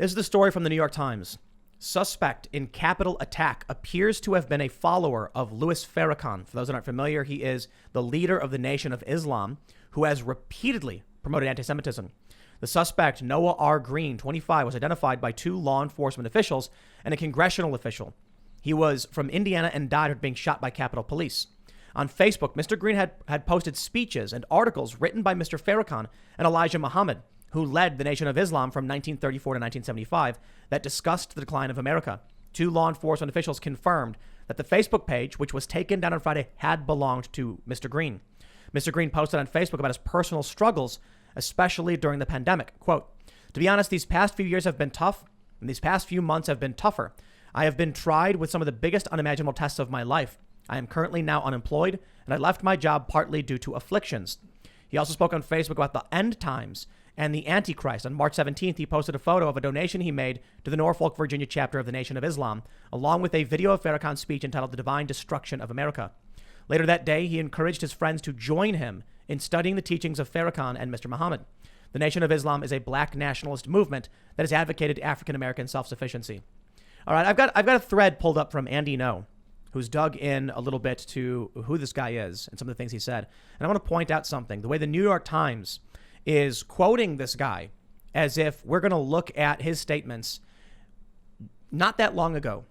This is the story from the New York Times. Suspect in Capitol attack appears to have been a follower of Louis Farrakhan. For those that aren't familiar, he is the leader of the Nation of Islam, who has repeatedly promoted anti-Semitism. The suspect, Noah R. Green, 25, was identified by 2 law enforcement officials and a congressional official. He was from Indiana and died after being shot by Capitol Police. On Facebook, Mr. Green had posted speeches and articles written by Mr. Farrakhan and Elijah Muhammad, who led the Nation of Islam from 1934 to 1975, that discussed the decline of America. 2 law enforcement officials confirmed that the Facebook page, which was taken down on Friday, had belonged to Mr. Green. Mr. Green posted on Facebook about his personal struggles, especially during the pandemic. Quote, "To be honest, these past few years have been tough, and these past few months have been tougher. I have been tried with some of the biggest unimaginable tests of my life. I am currently now unemployed, and I left my job partly due to afflictions." He also spoke on Facebook about the end times and the Antichrist. On March 17th, he posted a photo of a donation he made to the Norfolk, Virginia chapter of the Nation of Islam, along with a video of Farrakhan's speech entitled "The Divine Destruction of America." Later that day, he encouraged his friends to join him in studying the teachings of Farrakhan and Mr. Muhammad. The Nation of Islam is a black nationalist movement that has advocated African-American self-sufficiency. All right, I've got a thread pulled up from Andy No, who's dug in a little bit to who this guy is and some of the things he said. And I want to point out something. The way the New York Times is quoting this guy as if we're going to look at his statements. Not that long ago,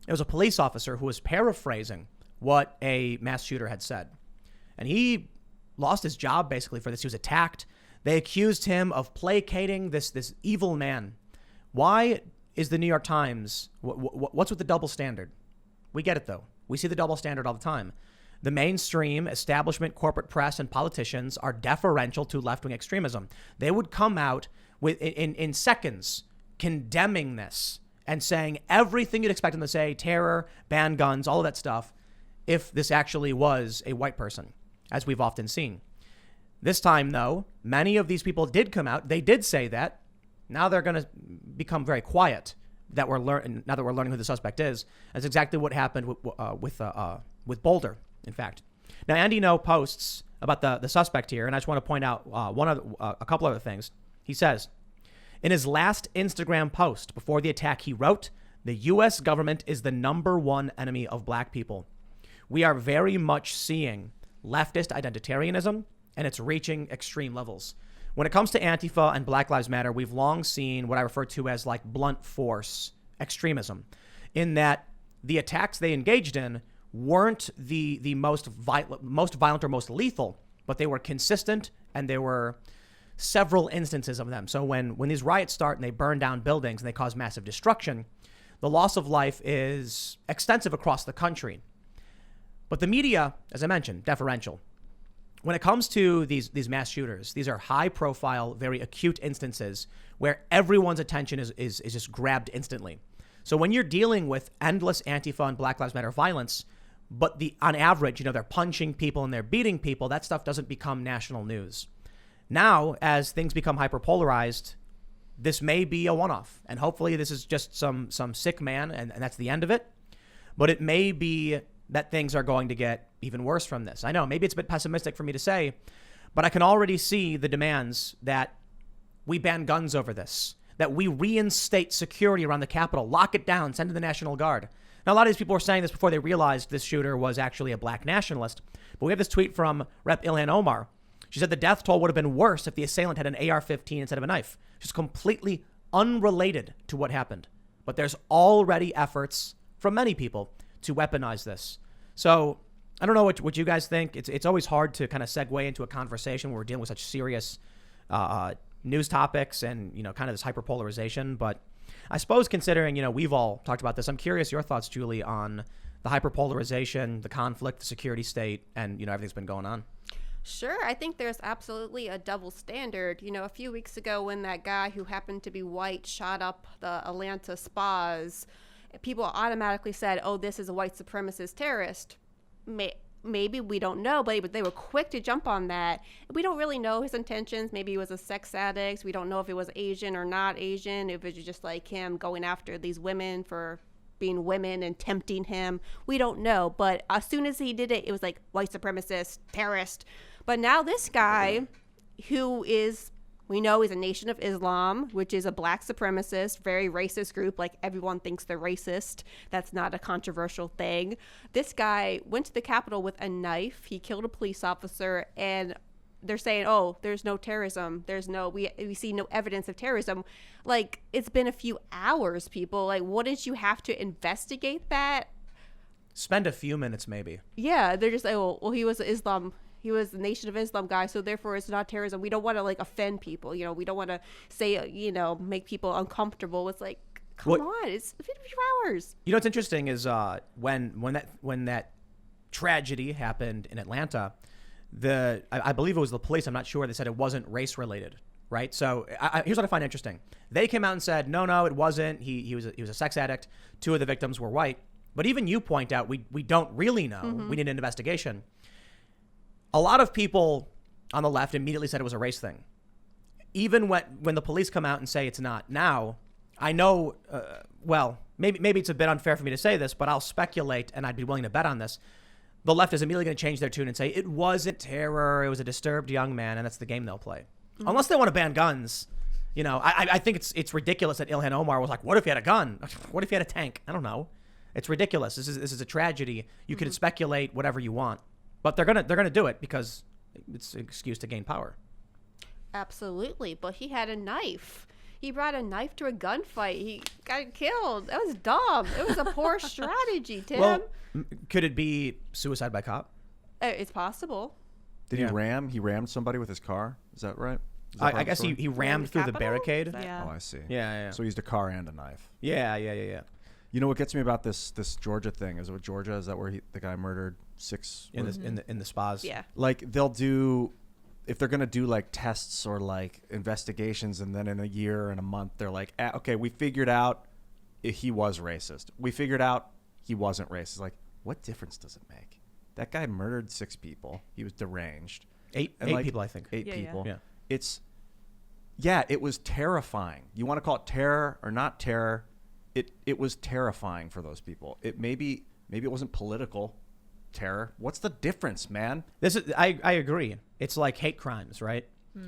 there was a police officer who was paraphrasing what a mass shooter had said. And he lost his job basically for this. He was attacked. They accused him of placating this evil man. Why is the New York Times, what's with the double standard? We get it, though. We see the double standard all the time. The mainstream establishment, corporate press, and politicians are deferential to left-wing extremism. They would come out with in seconds condemning this and saying everything you'd expect them to say, terror, ban guns, all of that stuff, if this actually was a white person, as we've often seen. This time, though, many of these people did come out. They did say that. Now they're going to become very quiet now that we're learning who the suspect is. That's exactly what happened with Boulder, in fact. Now, Andy No posts about the suspect here, and I just want to point out a couple other things. He says, in his last Instagram post before the attack, he wrote, "The U.S. government is the #1 enemy of black people. We are very much seeing leftist identitarianism, and it's reaching extreme levels. When it comes to Antifa and Black Lives Matter, we've long seen what I refer to as like blunt force extremism, in that the attacks they engaged in weren't the most violent or most lethal, but they were consistent, and there were several instances of them. So when these riots start and they burn down buildings and they cause massive destruction, the loss of life is extensive across the country. But the media, as I mentioned, deferential. When it comes to these mass shooters, these are high profile, very acute instances where everyone's attention is just grabbed instantly. So when you're dealing with endless Antifa and Black Lives Matter violence, but on average, they're punching people and they're beating people, that stuff doesn't become national news. Now, as things become hyperpolarized, this may be a one-off, and hopefully this is just some sick man and that's the end of it. But it may be that things are going to get even worse from this. I know maybe it's a bit pessimistic for me to say, but I can already see the demands that we ban guns over this, that we reinstate security around the Capitol, lock it down, send in the National Guard. Now, a lot of these people were saying this before they realized this shooter was actually a black nationalist. But we have this tweet from Rep. Ilhan Omar. She said the death toll would have been worse if the assailant had an AR-15 instead of a knife. Just completely unrelated to what happened. But there's already efforts from many people to weaponize this. So I don't know what you guys think. It's always hard to kind of segue into a conversation where we're dealing with such serious news topics and, kind of this hyperpolarization. But I suppose considering, we've all talked about this, I'm curious your thoughts, Julie, on the hyperpolarization, the conflict, the security state, and, everything's been going on. Sure. I think there's absolutely a double standard. A few weeks ago when that guy who happened to be white shot up the Atlanta spas, people automatically said, oh, this is a white supremacist terrorist. Maybe, we don't know, but they were quick to jump on that. We don't really know his intentions. Maybe he was a sex addict. We don't know if it was Asian or not Asian, if it was just like him going after these women for being women and tempting him. We don't know. But as soon as he did it, it was like white supremacist, terrorist. But now this guy who is We know he's a Nation of Islam, which is a black supremacist, very racist group. Like, everyone thinks they're racist. That's not a controversial thing. This guy went to the Capitol with a knife. He killed a police officer, and they're saying, oh, there's no terrorism. We see no evidence of terrorism. Like, it's been a few hours, people. Like, wouldn't you have to investigate that? Spend a few minutes, maybe. Yeah, they're just like, oh, well, he was the Nation of Islam guy, so therefore it's not terrorism. We don't want to, like, offend people. You know, we don't want to say, make people uncomfortable. It's like, come on, it's been a few hours. You know what's interesting is when that tragedy happened in Atlanta, I believe it was the police, I'm not sure, they said it wasn't race related, right? So here's what I find interesting. They came out and said, no, it wasn't. He was a sex addict. 2 of the victims were white. But even you point out we don't really know. We need an investigation. A lot of people on the left immediately said it was a race thing. Even when the police come out and say it's not. Now, I know, maybe it's a bit unfair for me to say this, but I'll speculate, and I'd be willing to bet on this. The left is immediately going to change their tune and say it wasn't terror, it was a disturbed young man, and that's the game they'll play. Unless they want to ban guns. I think it's ridiculous that Ilhan Omar was like, what if he had a gun? What if he had a tank? I don't know. It's ridiculous. This is a tragedy. You can speculate whatever you want, but they're gonna do it because it's an excuse to gain power. Absolutely, but he had a knife. He brought a knife to a gunfight. He got killed. That was dumb. It was a poor strategy, Tim. Well, could it be suicide by cop? It's possible. Did he ram? He rammed somebody with his car? Is that right? I guess he rammed through the barricade. Yeah. Oh, I see. Yeah. So he used a car and a knife. Yeah. You know what gets me about this Georgia thing? Is it Georgia? Is that where the guy murdered 6 in the spas? Yeah. Like, they'll do, if they're gonna do like tests or like investigations, and then in a year and a month they're like, okay, we figured out he was racist. We figured out he wasn't racist. Like, what difference does it make? That guy murdered 6 people. He was deranged. 8 people, I think. 8 people. Yeah. It was terrifying. You want to call it terror or not terror? It was terrifying for those people. Maybe it wasn't political terror. What's the difference, man? I agree. It's like hate crimes, right?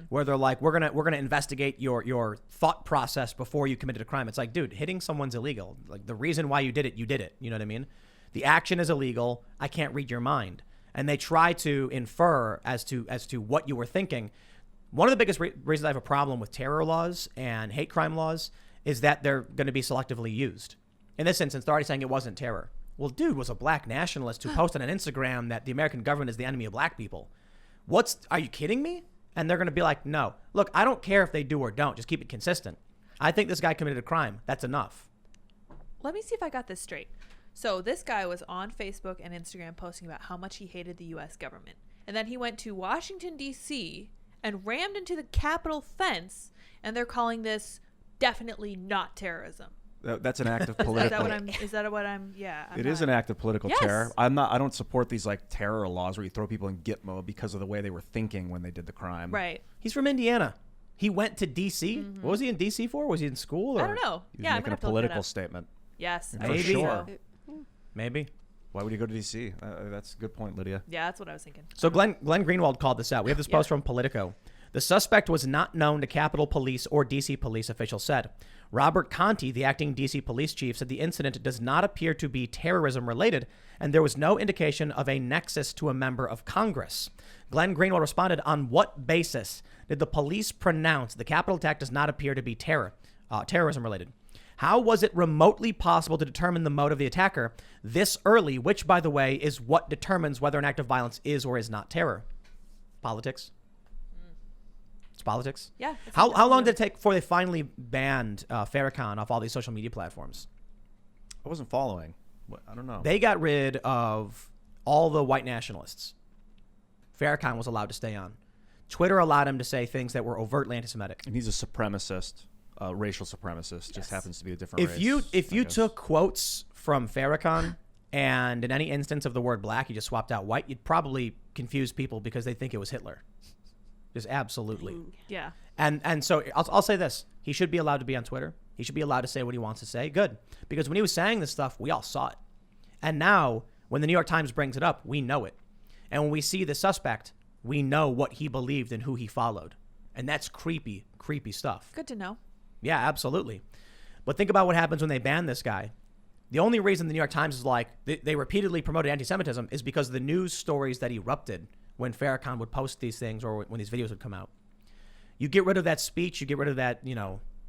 Where they're like, we're gonna investigate your thought process before you committed a crime. It's like, dude, hitting someone's illegal. Like, the reason why you did it. You know what I mean? The action is illegal. I can't read your mind. And they try to infer as to what you were thinking. One of the biggest reasons I have a problem with terror laws and hate crime laws is that they're going to be selectively used. In this instance, they're already saying it wasn't terror. Well, dude was a black nationalist who posted on Instagram that the American government is the enemy of black people. Are you kidding me? And they're going to be like, no. Look, I don't care if they do or don't. Just keep it consistent. I think this guy committed a crime. That's enough. Let me see if I got this straight. So this guy was on Facebook and Instagram posting about how much he hated the U.S. government. And then he went to Washington, D.C. and rammed into the Capitol fence. And they're calling this definitely not terrorism. That's an act of political. Is that what I'm? Yeah. It is an act of political terror. I don't support these like terror laws where you throw people in gitmo because of the way they were thinking when they did the crime. Right. He's from Indiana. He went to D.C. Mm-hmm. What was he in D.C. for? Was he in school? Or? I don't know. He was making a political statement. Yes. For sure. Maybe. Why would he go to D.C.? That's a good point, Lydia. Yeah, that's what I was thinking. So Glenn Greenwald called this out. We have this post from Politico. The suspect was not known to Capitol Police or D.C. police, officials said. Robert Conti, the acting D.C. police chief, said the incident does not appear to be terrorism related, and there was no indication of a nexus to a member of Congress. Glenn Greenwald responded, on what basis did the police pronounce the Capitol attack does not appear to be terrorism related? How was it remotely possible to determine the mode of the attacker this early, which, by the way, is what determines whether an act of violence is or is not terror? Politics. It's politics. Yeah. How long did it take before they finally banned Farrakhan off all these social media platforms? I wasn't following. I don't know. They got rid of all the white nationalists. Farrakhan was allowed to stay on. Twitter allowed him to say things that were overtly anti-Semitic. And he's a supremacist, racial supremacist. Just happens to be a different race. If you took quotes from Farrakhan and in any instance of the word black, you just swapped out white, you'd probably confuse people because they think it was Hitler. Just absolutely. Yeah. And so I'll say this. He should be allowed to be on Twitter. He should be allowed to say what he wants to say. Good. Because when he was saying this stuff, we all saw it. And now, when the New York Times brings it up, we know it. And when we see the suspect, we know what he believed and who he followed. And that's creepy stuff. Good to know. Yeah, absolutely. But think about what happens when they ban this guy. The only reason the New York Times is like, they repeatedly promoted anti-Semitism is because of the news stories that erupted when Farrakhan would post these things or when these videos would come out. You get rid of that speech, you get rid of that,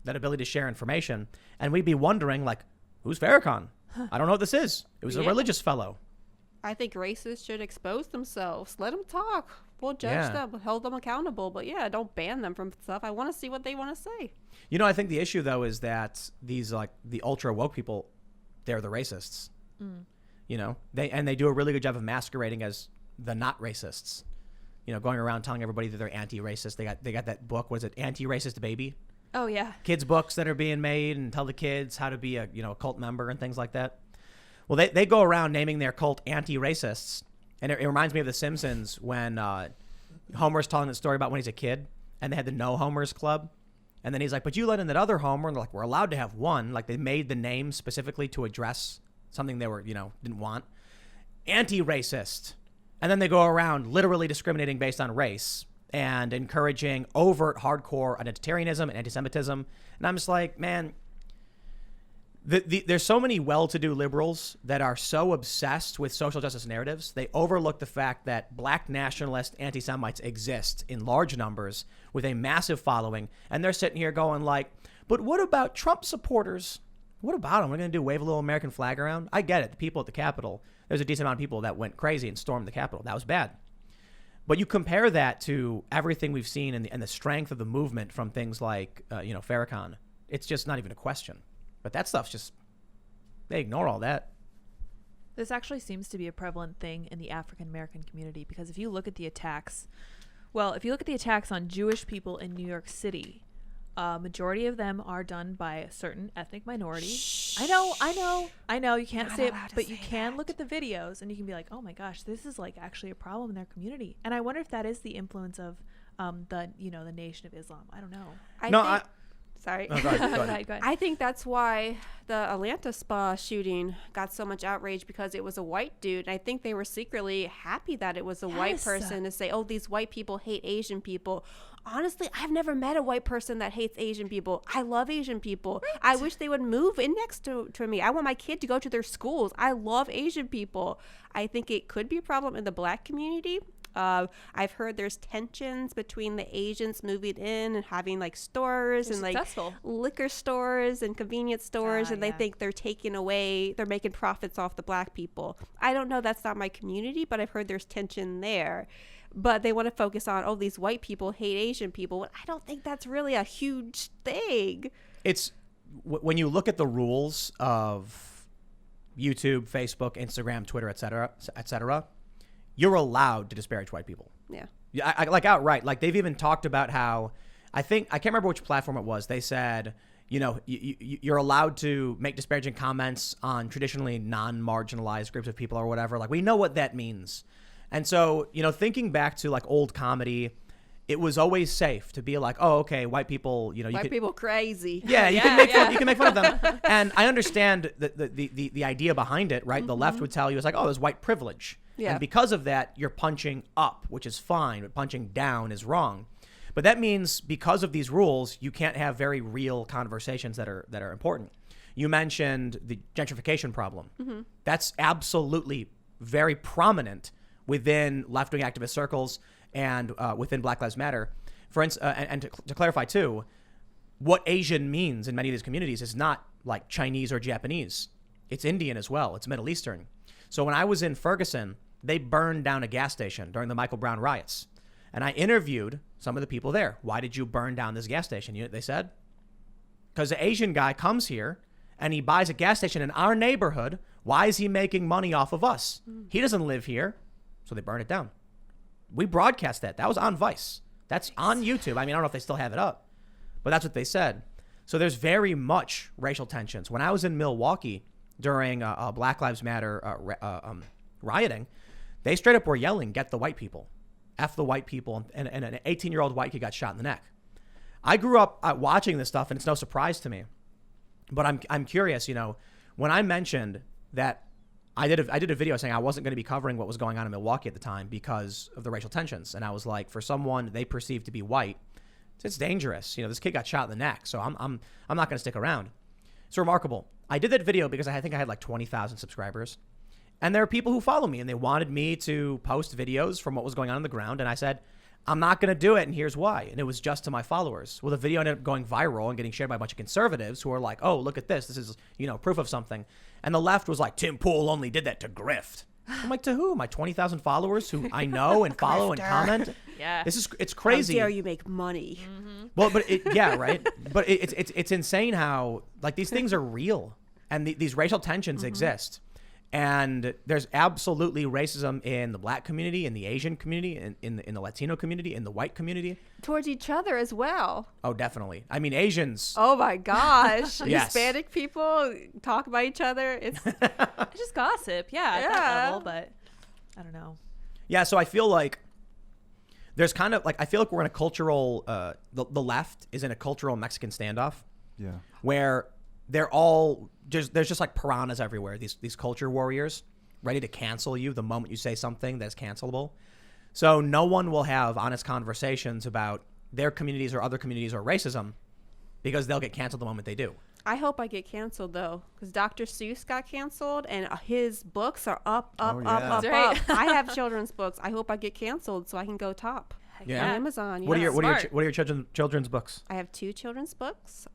that ability to share information, and we'd be wondering, like, who's Farrakhan? I don't know what this is. It was a religious fellow. I think racists should expose themselves. Let them talk. We'll judge them, hold them accountable. But yeah, don't ban them from stuff. I want to see what they want to say. I think the issue, though, is that these, like, the ultra woke people, they're the racists. They do a really good job of masquerading as the not racists. Going around telling everybody that they're anti-racist. They got that book. What is it? Anti-Racist Baby. Oh yeah. Kids books that are being made and tell the kids how to be a cult member and things like that. Well, they go around naming their cult anti-racists, and it reminds me of The Simpsons when Homer's telling the story about when he's a kid and they had the No Homers Club. And then he's like, but you let in that other Homer. And they're like, we're allowed to have one. Like, they made the name specifically to address something they were, didn't want. Anti-racist. And then they go around literally discriminating based on race and encouraging overt, hardcore identitarianism and anti-Semitism. And I'm just like, man, there's so many well-to-do liberals that are so obsessed with social justice narratives, they overlook the fact that black nationalist anti-Semites exist in large numbers with a massive following, and they're sitting here going like, but what about Trump supporters? What about them? We're going to wave a little American flag around? I get it. The people at the Capitol, there's a decent amount of people that went crazy and stormed the Capitol. That was bad. But you compare that to everything we've seen and the strength of the movement from things like, Farrakhan. It's just not even a question. But that stuff's just, they ignore all that. This actually seems to be a prevalent thing in the African American community, because if you look at the attacks on Jewish people in New York City, majority of them are done by a certain ethnic minority. Shh. I know you can't say it, but you can look at the videos and you can be like, oh my gosh, this is like actually a problem in their community. And I wonder if that is the influence of the Nation of Islam. I don't know. Sorry. No, go ahead. Go ahead. I think that's why the Atlanta spa shooting got so much outrage, because it was a white dude. And I think they were secretly happy that it was a white person to say, oh, these white people hate Asian people. Honestly, I've never met a white person that hates Asian people. I love Asian people. Right. I wish they would move in next to me. I want my kid to go to their schools. I love Asian people. I think it could be a problem in the black community. I've heard there's tensions between the Asians moving in and having like stores and like liquor stores and convenience stores, and they think they're making profits off the black people. I don't know, that's not my community, but I've heard there's tension there. But they want to focus on, oh, these white people hate Asian people. I don't think that's really a huge thing. It's when you look at the rules of YouTube, Facebook, Instagram, Twitter, et cetera, you're allowed to disparage white people. Yeah. I like outright. Like, they've even talked about how, I can't remember which platform it was. They said, you're allowed to make disparaging comments on traditionally non-marginalized groups of people or whatever. Like, we know what that means. And so, thinking back to like old comedy, it was always safe to be like, oh, okay, white people, white people crazy. Yeah, you can make fun of them. And I understand the idea behind it, right? Mm-hmm. The left would tell you, it's like, oh, there's white privilege. Yeah. And because of that, you're punching up, which is fine, but punching down is wrong. But that means because of these rules, you can't have very real conversations that are important. You mentioned the gentrification problem. Mm-hmm. That's absolutely very prominent within left-wing activist circles and within Black Lives Matter. For instance, and to clarify too, what Asian means in many of these communities is not like Chinese or Japanese. It's Indian as well. It's Middle Eastern. So when I was in Ferguson, they burned down a gas station during the Michael Brown riots. And I interviewed some of the people there. Why did you burn down this gas station? They said, because the Asian guy comes here and he buys a gas station in our neighborhood. Why is he making money off of us? He doesn't live here. So they burned it down. We broadcast that. That was on Vice. That's on YouTube. I mean, I don't know if they still have it up, but that's what they said. So there's very much racial tensions. When I was in Milwaukee during Black Lives Matter rioting, they straight up were yelling, get the white people. F the white people. And an 18-year-old white kid got shot in the neck. I grew up watching this stuff, and it's no surprise to me. But I'm curious, when I mentioned that I did a video saying I wasn't going to be covering what was going on in Milwaukee at the time because of the racial tensions. And I was like, for someone they perceived to be white It's dangerous. You know, this kid got shot in the neck, so I'm not going to stick around. It's remarkable. I did that video because I think I had like 20,000 subscribers. And there are people who follow me and they wanted me to post videos from what was going on the ground. And I said, I'm not going to do it. And here's why. And it was just to my followers. Well, the video ended up going viral and getting shared by a bunch of conservatives who are like, oh, look at this. This is, you know, proof of something. And the left was like, Tim Pool only did that to grift. I'm like, to who? My 20,000 followers who I know and follow and comment? Yeah. It's crazy. How dare you make money? Well, but yeah, right. But it's insane how like these things are real and these racial tensions exist. And there's absolutely racism in the black community, in the Asian community, in the Latino community, in the white community. Towards each other as well. Oh, definitely. I mean, Asians. Oh my gosh. Yes. Hispanic people talk about each other. It's just gossip. Yeah, at that level, but I don't know. Yeah, so I feel like there's kind of like, I feel like we're in a cultural, the left is in a cultural Mexican standoff. Yeah. Where they're all there's just like piranhas everywhere. These culture warriors ready to cancel you the moment you say something that's cancelable. So no one will have honest conversations about their communities or other communities or racism because they'll get canceled the moment they do. I hope I get canceled though, because Dr. Seuss got canceled and his books are up. That's right. I have children's books. I hope I get canceled so I can go top. Yeah. On Amazon. What are yes. your children's books? I have 2 children's books.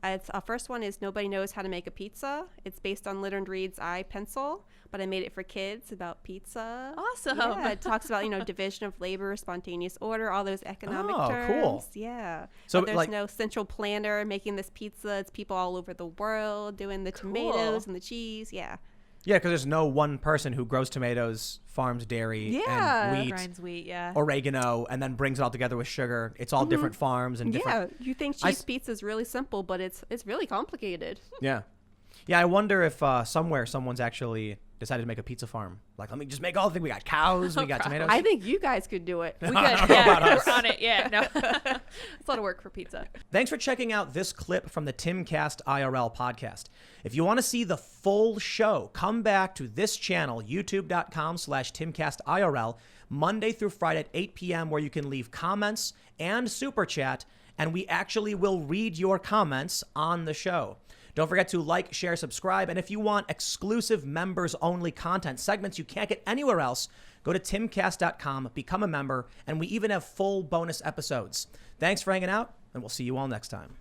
First one is Nobody Knows How to Make a Pizza. It's based on Lyndon Reed's I Pencil, but I made it for kids about pizza. Awesome. Yeah, it talks about, division of labor, spontaneous order, all those economic terms. Cool. Yeah. So, but there's like, no central planner making this pizza. It's people all over the world doing the tomatoes and the cheese. Yeah. Yeah, because there's no one person who grows tomatoes, farms dairy, and wheat, Grinds wheat, yeah. oregano, and then brings it all together with sugar. It's all different farms and different. Yeah, you think cheese pizza is really simple, but it's really complicated. Yeah. Yeah, I wonder if somewhere someone's actually decided to make a pizza farm. Like, let me just make all the things. We got cows, we got tomatoes. I think you guys could do it. We could, yeah, we're on it, yeah. No, it's a lot of work for pizza. Thanks for checking out this clip from the Timcast IRL podcast. If you want to see the full show, come back to this channel, youtube.com/TimcastIRL, Monday through Friday at 8 p.m., where you can leave comments and super chat, and we actually will read your comments on the show. Don't forget to like, share, subscribe, and if you want exclusive members-only content, segments you can't get anywhere else, go to timcast.com, become a member, and we even have full bonus episodes. Thanks for hanging out, and we'll see you all next time.